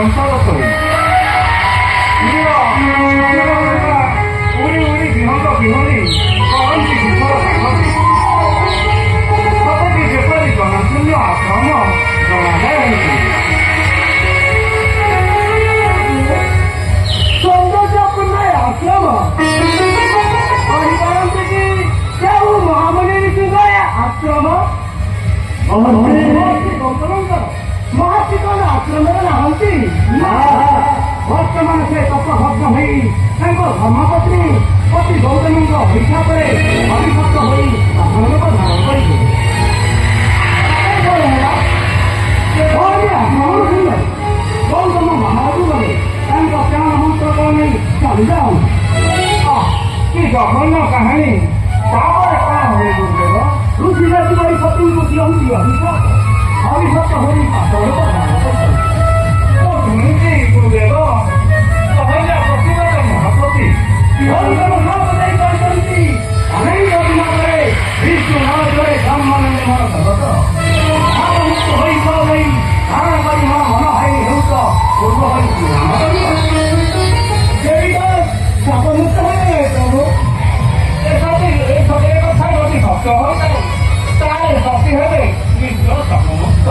전사로서 우리가 우리 비혼과 비혼이 어른지 비서로 가거든. 어떻게 제까지 전한 승려 아까워 전화해. Asrama. Hari malam tadi jauh Muhammad ini ya asrama. Mahasi kana asrama na hanti. Vartaman se tappa bhakta hoi. Tanko dharmapatni pati Gautamanko hicha pare haribhakta hoi ahanko dharan karibe. Gautama Mahaprabhu tanko prana mantra kone samjhaun. कि जघन्य कहानी तापर कहाँ हुने गुरुदेव ऋषिलाई तुम्हारी पत्नीको जियाउँदी अभिशाप अभिशाप होली पात्रको सुनिन्छ गुरुदेव तपाईँले प्रतिबाट महाप्रति विहङ्गमा नबजाइ गरिसन्ति हानै गरी नगरे विष्णु नगरे सम्मानले मन भगत मुक्त होइ सबै धारण गरी म भन है हेउत पूर्व है शापमुक्त है प्रभु एक कथा गति भक्त हो तार भक्ति है निश्चय शापमुक्त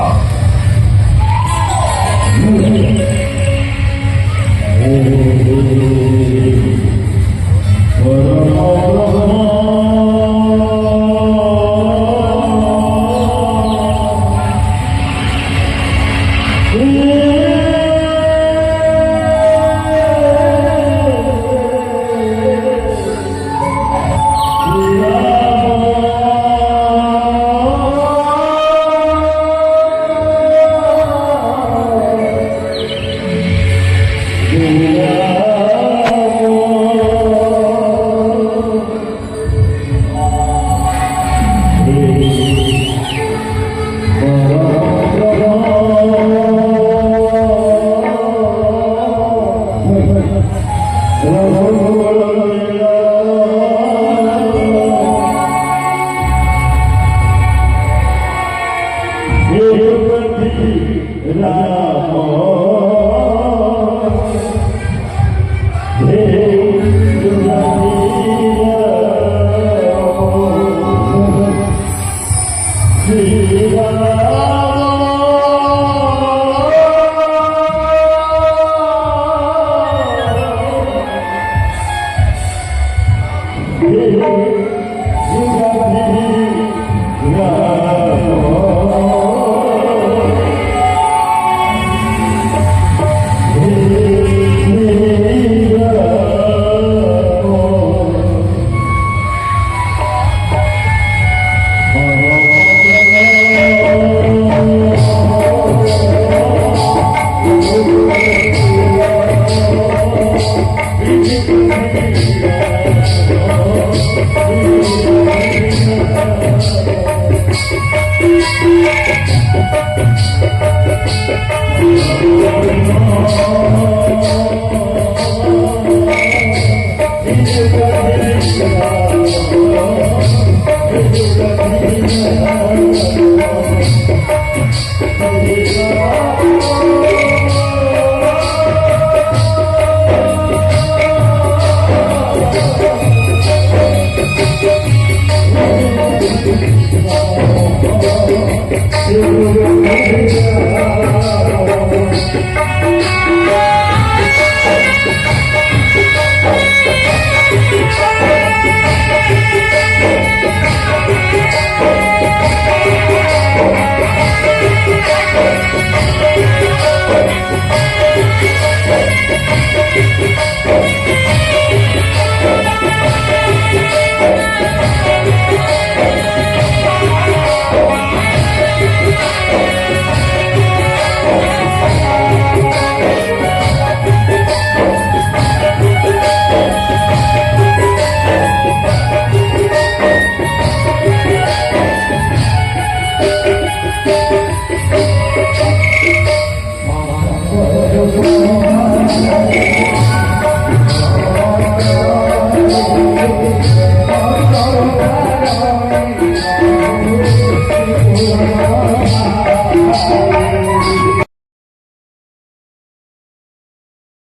Thank you.